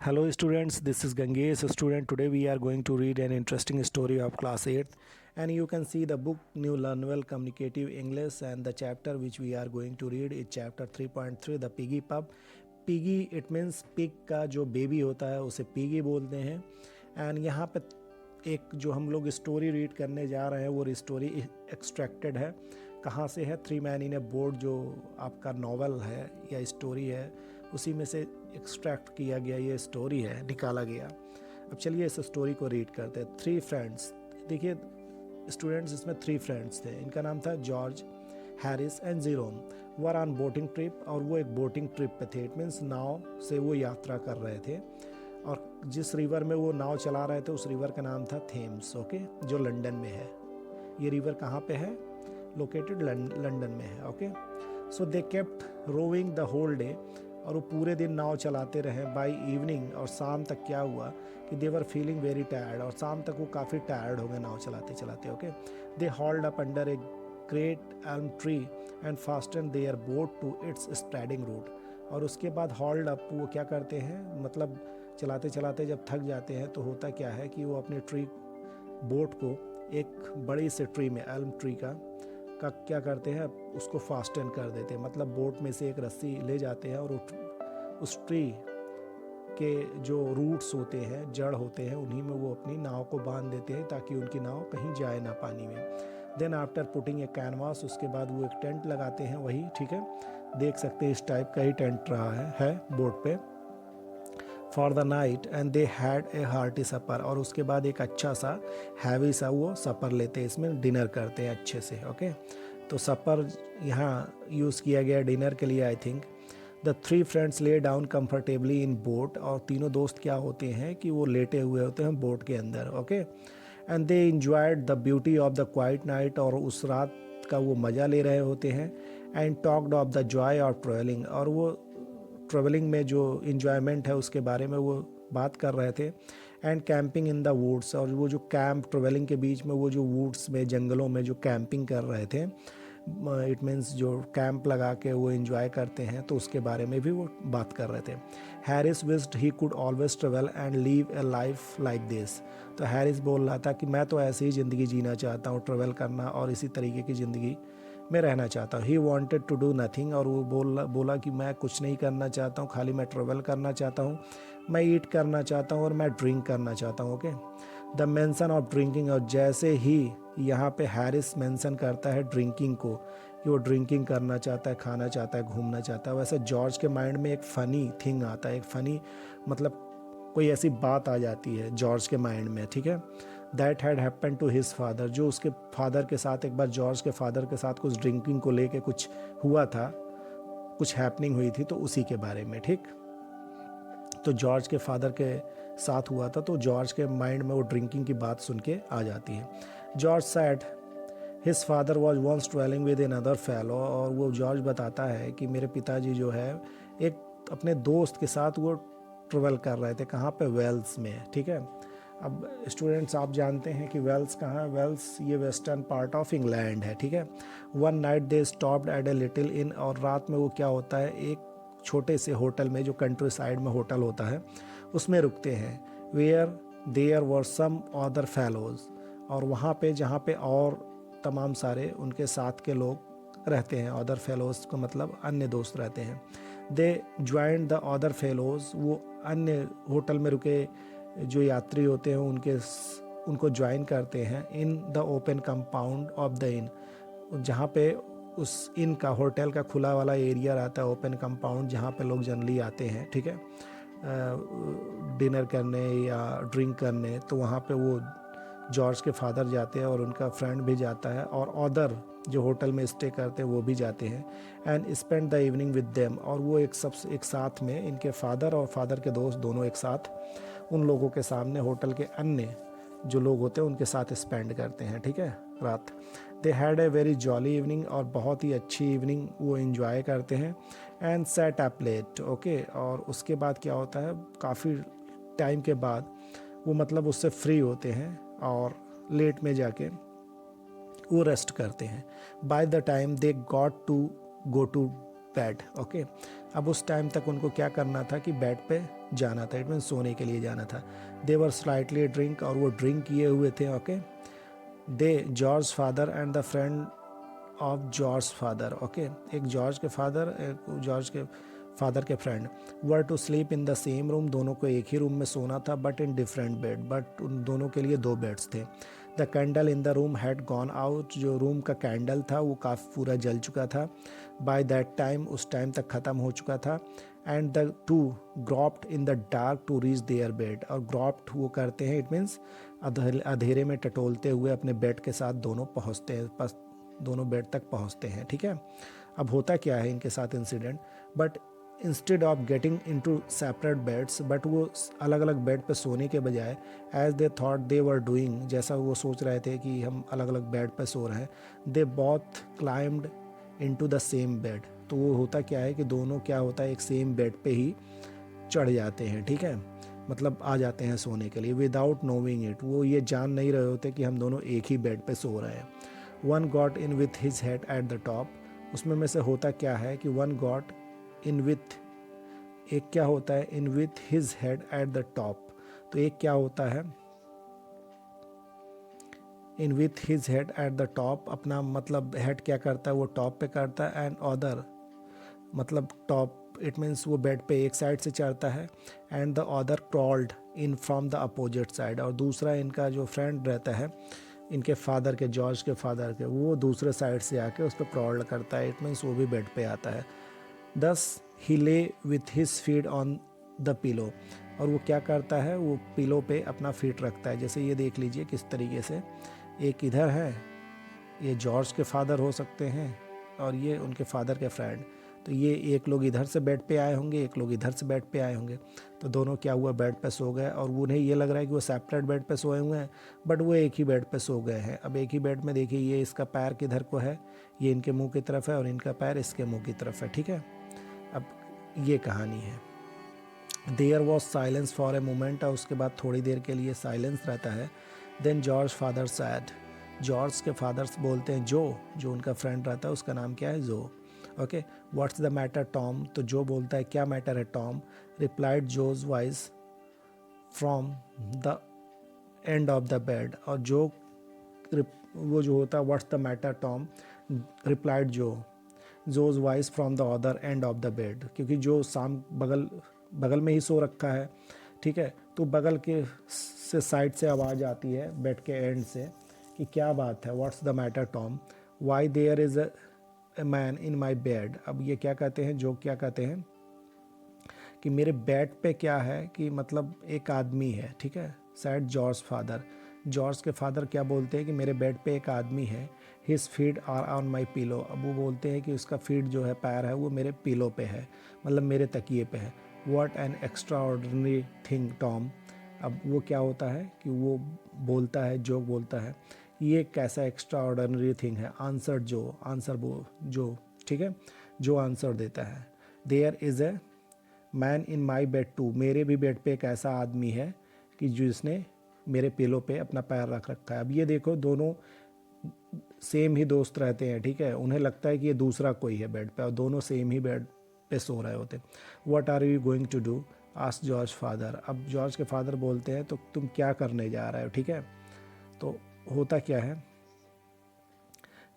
Hello students, this is Gangesh student. Today we are going to read an interesting story of class 8th, and you can see the book New Learn Well Communicative English, and the chapter which we are going to read is chapter 3.3 The Piggy Pup. Piggy it means pig का जो baby होता है उसे piggy बोलते हैं। And यहाँ पे एक जो हम लोग स्टोरी रीड करने जा रहे हैं वो स्टोरी एक्सट्रैक्टेड है। कहाँ से है? Three man in A board जो आपका नॉवल है या स्टोरी है उसी में से एक्सट्रैक्ट किया गया ये स्टोरी है, निकाला गया। अब चलिए इस स्टोरी को रीड करते हैं। थ्री फ्रेंड्स, देखिए स्टूडेंट्स इसमें थ्री फ्रेंड्स थे। इनका नाम था George, Harris and Jerome. Were on boating trip, और वो एक बोटिंग ट्रिप पे थे। इट मीन्स नाव से वो यात्रा कर रहे थे, और जिस रिवर में वो नाव चला रहे थे उस रिवर का नाम था थेम्स, ओके, जो लंदन में है। ये रिवर कहाँ पे है? लोकेटेड लंदन में है, okay. So they kept rowing the whole day, और वो पूरे दिन नाव चलाते रहे। बाय इवनिंग, और शाम तक क्या हुआ कि दे वर फीलिंग वेरी टायर्ड, और शाम तक वो काफ़ी टायर्ड हो गए नाव चलाते चलाते, okay. They hauled up under a great elm tree and fasten their boat to its spreading root. और उसके बाद हॉल्ड अप वो क्या करते हैं, मतलब चलाते चलाते जब थक जाते हैं तो होता क्या है कि वो अपने ट्री बोट को एक बड़ी से ट्री में, एल्म ट्री का क्या करते हैं, उसको फास्टन कर देते हैं। मतलब बोट में से एक रस्सी ले जाते हैं और उस ट्री के जो रूट्स होते हैं, जड़ होते हैं, उन्हीं में वो अपनी नाव को बांध देते हैं ताकि उनकी नाव कहीं जाए ना पानी में। Then after putting a canvas, उसके बाद वो एक टेंट लगाते हैं वही, ठीक है, देख सकते हैं इस टाइप का ही टेंट रहा है बोट पे, for the night. And they had a hearty supper, और उसके बाद एक अच्छा सा हैवी सा वो सपर लेते हैं, इसमें डिनर करते हैं अच्छे से, ओके। तो सपर यहाँ यूज़ किया गया डिनर के लिए, I think. The three friends lay down comfortably in boat, और तीनों दोस्त क्या होते हैं कि वो लेटे हुए होते हैं बोट के अंदर, okay. And they enjoyed the beauty of the quite night, और उस रात का वो मज़ा ले रहे होते हैं। And talked of the Joy of travelling, और वो ट्रैवलिंग में जो इन्जॉयमेंट है उसके बारे में वो बात कर रहे थे। And camping in the woods, और वो जो कैंप ट्रैवलिंग के बीच में वो जो वुड्स में, जंगलों में जो कैंपिंग कर रहे थे, इट मीन्स जो कैंप लगा के वो इन्जॉय करते हैं, तो उसके बारे में भी वो बात कर रहे थे। Harris wished he could always travel and leave A life like this. तो हैरिस बोल रहा था कि मैं तो ऐसे ही ज़िंदगी जीना चाहता हूँ, ट्रेवल करना और इसी तरीके की ज़िंदगी मैं रहना चाहता हूँ। He wanted to do nothing, और वो बोला कि मैं कुछ नहीं करना चाहता हूँ, खाली मैं ट्रेवल करना चाहता हूँ, मैं ईट करना चाहता हूँ और मैं ड्रिंक करना चाहता हूँ, okay. The mention of drinking, और जैसे ही यहाँ पे हैरिस मेंशन करता है ड्रिंकिंग को, कि वो ड्रिंकिंग करना चाहता है, खाना चाहता है, घूमना चाहता है, वैसे जॉर्ज के माइंड में एक फ़नी थिंग आता है, एक फ़नी मतलब कोई ऐसी बात आ जाती है जॉर्ज के माइंड में, ठीक है। That had happen to his father, जो उसके फादर के साथ एक बार जॉर्ज के फादर के साथ कुछ ड्रिंकिंग को लेके कुछ हुआ था, कुछ हैपनिंग हुई थी, तो उसी के बारे में, ठीक। तो जॉर्ज के फादर के साथ हुआ था, तो जॉर्ज के माइंड में वो ड्रिंकिंग की बात सुन के आ जाती है। George said his father was once travelling with another fellow, और वो जॉर्ज बताता है कि मेरे पिताजी जो है एक अपने दोस्त के साथ वो ट्रेवल कर रहे थे। कहाँ पे? वेल्स में, ठीक है। अब स्टूडेंट्स आप जानते हैं कि वेल्स कहाँ है? वेल्स ये वेस्टर्न पार्ट ऑफ इंग्लैंड है, ठीक है। One night they stopped at a little in, और रात में वो क्या होता है, एक छोटे से होटल में, जो कंट्री साइड में होटल होता है उसमें रुकते हैं। Where there were some other fellows, और वहाँ पे जहाँ पे और तमाम सारे उनके साथ के लोग रहते हैं, अदर फेलोज का मतलब अन्य दोस्त रहते हैं। दे ज्वाइंड द अदर फेलोज, वो अन्य होटल में रुके जो यात्री होते हैं उनको ज्वाइन करते हैं। In the open compound of the इन, जहाँ पे उस इन का, होटल का खुला वाला एरिया रहता है, ओपन कंपाउंड, जहाँ पे लोग जनरली आते हैं, ठीक है, डिनर करने या ड्रिंक करने। तो वहाँ पे वो जॉर्ज के फादर जाते हैं और उनका फ्रेंड भी जाता है, और अदर जो होटल में स्टे करते हैं वो भी जाते हैं। And spend the evening with them, और वो एक साथ में, इनके फादर और फादर के दोस्त दोनों एक साथ उन लोगों के सामने, होटल के अन्य जो लोग होते हैं उनके साथ स्पेंड करते हैं, ठीक है, रात। They had a very jolly evening, और बहुत ही अच्छी इवनिंग वो इन्जॉय करते हैं। And sat up late, okay. और उसके बाद क्या होता है, काफ़ी टाइम के बाद वो मतलब उससे फ्री होते हैं और लेट में जाके वो रेस्ट करते हैं। By the time they got to go to bed, okay. अब उस टाइम तक उनको क्या करना था कि बेड पे जाना था, इट मीन सोने के लिए जाना था। दे वर स्लाइटली ड्रिंक, और वो ड्रिंक किए हुए थे, okay. They George father and the friend of George father, okay, एक जॉर्ज के फादर, एक जॉर्ज के फादर के friend, were to sleep in the same room, दोनों को एक ही रूम में सोना था, but in different bed, but उन दोनों के लिए दो बेड्स थे। The candle in the room had gone out, जो रूम का कैंडल था वो काफ़ी पूरा जल चुका था। बाय दैट टाइम, उस टाइम तक ख़त्म हो चुका था। And the two groped in the dark to reach their bed, और ग्रॉप्ड वो करते हैं, इट मीन्स अंधेरे में टटोलते हुए अपने बेड के साथ दोनों पहुँचते हैं, बस दोनों बेड तक पहुँचते हैं, ठीक है। अब होता क्या है इनके साथ incident, but instead of getting into separate beds, but वो अलग अलग बेड पे सोने के बजाय, as they thought they were doing, जैसा वो सोच रहे थे कि हम अलग अलग बेड पे सो रहे हैं, they both climbed into the same bed, तो वो होता क्या है कि दोनों क्या होता है एक सेम बेड पे ही चढ़ जाते हैं, ठीक है, मतलब आ जाते हैं सोने के लिए, विदाउट नोइंग इट, वो ये जान नहीं रहे होते कि हम दोनों एक ही बेड पे सो रहे हैं। One got in with his head at the top, उसमें में से होता क्या है कि वन गॉट इन विथ, एक क्या होता है in with his head at the top, तो एक क्या होता है in with his head at the top, अपना मतलब हेड क्या करता है वो टॉप पे करता है, एंड अदर मतलब टॉप, इट मीन्स वो बेड पे एक साइड से चढ़ता है, and the other crawled in from the opposite side, और दूसरा इनका जो फ्रेंड रहता है इनके फादर के, जॉर्ज के फादर के, वो दूसरे साइड से आके उस पर क्रॉल करता है, इट मीन्स वो भी बेड पे आता है। दस ही ले with his feet on the pillow, और वो क्या करता है वो पिलो पे अपना फीट रखता है, जैसे ये देख लीजिए किस तरीके से, एक इधर है, ये जॉर्ज के फादर हो सकते हैं और ये उनके फादर के फ्रेंड, तो ये एक लोग इधर से बेड पे आए होंगे, एक लोग इधर से बेड पे आए होंगे, तो दोनों क्या हुआ बेड पे सो गए, और उन्हें ये लग रहा है कि वो सेपरेट बेड पे सोए हुए हैं, बट वो एक ही बेड पे सो गए हैं। अब एक ही बेड में देखिए, ये इसका पैर किधर को है, ये इनके मुंह की तरफ है और इनका पैर इसके मुंह की तरफ है, ठीक है। अब ये कहानी है। There was silence for a moment, और उसके बाद थोड़ी देर के लिए साइलेंस रहता है। Then George father said, George के फादर्स बोलते हैं जो उनका फ्रेंड रहता है उसका नाम क्या है जो, okay. What's the matter Tom, तो जो बोलता है क्या मैटर है Tom, replied Joe's voice from the end of the bed, और जो वो जो होता है what's the matter Tom, replied Joe's voice from the other end of the bed, क्योंकि जो साम बगल में ही सो रखा है, ठीक है, तो बगल के से साइड से आवाज़ आती है बेड के एंड से कि क्या बात है, what's the matter Tom, why there is a man in my bed. अब ये क्या कहते हैं, जो क्या कहते हैं कि मेरे बेड पे क्या है कि मतलब एक आदमी है, ठीक है, सैड जॉर्ज फादर, जॉर्ज के फादर क्या बोलते हैं कि मेरे बेड पे एक आदमी है, his feet are on my pillow, अब वो बोलते हैं कि उसका फीट जो है पैर है वो मेरे पिलो पे है, मतलब मेरे तकिए पे है। What an extra ordinary thing Tom, अब वो क्या होता है कि वो बोलता है, जो बोलता है ये कैसा एक्स्ट्रा ऑर्डनरी थिंग है, आंसर जो, आंसर वो जो, ठीक है, जो आंसर देता है। There is a man in my bed too, मेरे भी बेड पे एक ऐसा आदमी है कि जिसने मेरे पिलो पे अपना पैर रख रखा है। अब ये देखो दोनों सेम ही दोस्त रहते हैं, ठीक है, उन्हें लगता है कि ये दूसरा कोई है बेड पे, और दोनों सेम ही बेड पे सो रहे होते। What are you going to do, ask George father, अब जॉर्ज के फादर बोलते हैं तो तुम क्या करने जा रहे हो, ठीक है। तो होता क्या है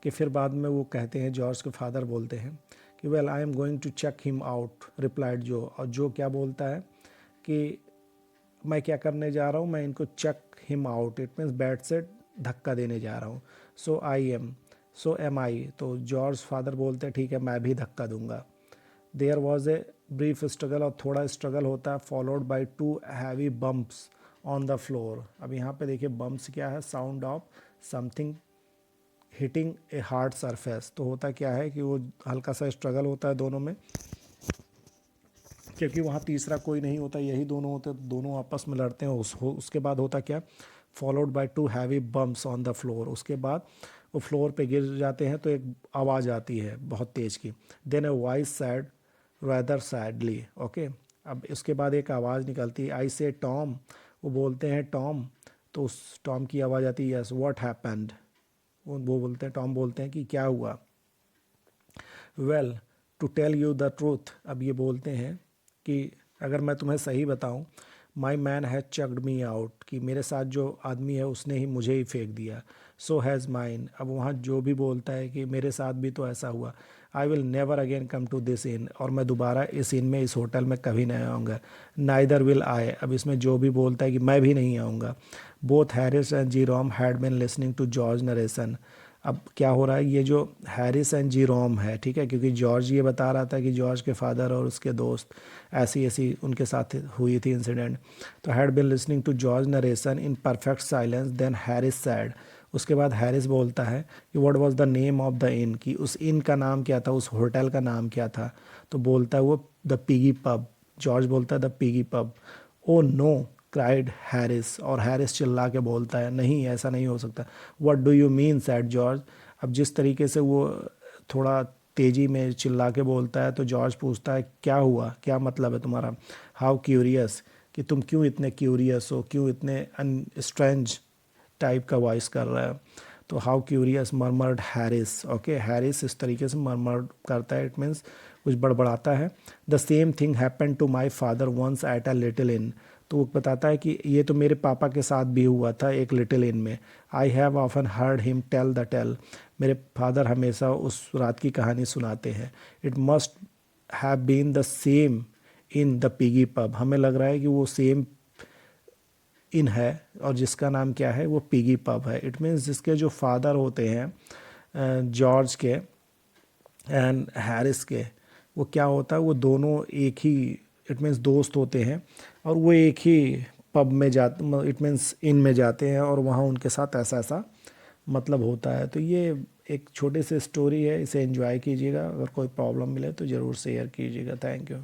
कि फिर बाद में वो कहते हैं, जॉर्ज के फादर बोलते हैं कि well I am going to check him out, replied Joe, और जो क्या बोलता है कि मैं क्या करने जा रहा हूँ, मैं इनको check him out, it means bed से धक्का देने जा रहा हूँ। सो एम आई, तो जॉर्ज फादर बोलते हैं ठीक है मैं भी धक्का दूंगा। There was a brief struggle, और थोड़ा स्ट्रगल होता है, followed by two heavy bumps on the floor. अब यहाँ पे देखिए बम्प्स क्या है, sound of something hitting a hard surface, तो होता क्या है कि वो हल्का सा स्ट्रगल होता है दोनों में, क्योंकि वहाँ तीसरा कोई नहीं होता, यही दोनों होते, दोनों आपस में लड़ते हैं। उसके बाद होता क्या, followed by two heavy bumps on the floor, उसके बाद वो फ्लोर पे गिर जाते हैं तो एक आवाज़ आती है बहुत तेज़ की। Then a voice said rather sadly, okay. अब इसके बाद एक आवाज़ निकलती है, आई से टॉम, वो बोलते हैं टॉम, तो उस टॉम की आवाज़ आती है, यस व्हाट हैपेंड, वो बोलते हैं, टॉम बोलते हैं कि क्या हुआ। Well to tell you the truth, अब ये बोलते हैं कि अगर मैं तुम्हें सही बताऊं, my man has chucked me out, कि मेरे साथ जो आदमी है उसने ही मुझे ही फेंक दिया। सो हैज़ माइन, अब वहाँ जो भी बोलता है कि मेरे साथ भी तो ऐसा हुआ। I will never again come to this inn, और मैं दोबारा इस इन में, इस होटल में कभी नहीं आऊँगा। नाइदर विल आई, अब इसमें जो भी बोलता है कि मैं भी नहीं आऊँगा। Both Harris and Jerome had been listening to George narration, अब क्या हो रहा है, ये जो हैरिस एंड जीरोम है, ठीक है, क्योंकि जॉर्ज ये बता रहा था कि जॉर्ज के फादर और उसके दोस्त ऐसी ऐसी उनके साथ हुई थी इंसिडेंट, तो had been listening to George narration in perfect silence, then Harris said, उसके बाद हैरिस बोलता है कि what was the name of the inn, कि उस इन का नाम क्या था, उस होटल का नाम क्या था, तो बोलता है वो द पिगी पब, जॉर्ज बोलता है the piggy pub. Oh no, cried Harris, और हैरिस चिल्ला के बोलता है नहीं ऐसा नहीं हो सकता। What do you mean, said George, अब जिस तरीके से वो थोड़ा तेजी में चिल्ला के बोलता है तो जॉर्ज पूछता है क्या हुआ, क्या मतलब है तुम्हारा। हाउ क्यूरियस, कि तुम क्यों इतने क्यूरियस हो, क्यों इतने स्ट्रेंज टाइप का वॉइस कर रहा है। तो how curious murmured Harris, okay, Harris इस तरीके से मर्मर्ड करता है, इट मीन्स कुछ बड़बड़ाता है। The same thing happen to my father once at a little inn, तो वो बताता है कि ये तो मेरे पापा के साथ भी हुआ था एक लिटिल इन में। I have often heard him tell the tale, मेरे फादर हमेशा उस रात की कहानी सुनाते हैं। It must have been the same inn the piggy pub, हमें लग रहा है कि वो सेम इन है और जिसका नाम क्या है वो पिगी पब है। इट मीन्स जिसके जो फादर होते हैं जॉर्ज के एंड हैरिस के, वो क्या होता है, वो दोनों एक ही, इट मीन्स दोस्त होते हैं और वो एक ही पब में जाते, इट मीन्स इन में जाते हैं और वहाँ उनके साथ ऐसा ऐसा मतलब होता है। तो ये एक छोटे से स्टोरी है, इसे एंजॉय कीजिएगा, अगर कोई प्रॉब्लम मिले तो ज़रूर शेयर कीजिएगा। Thank you.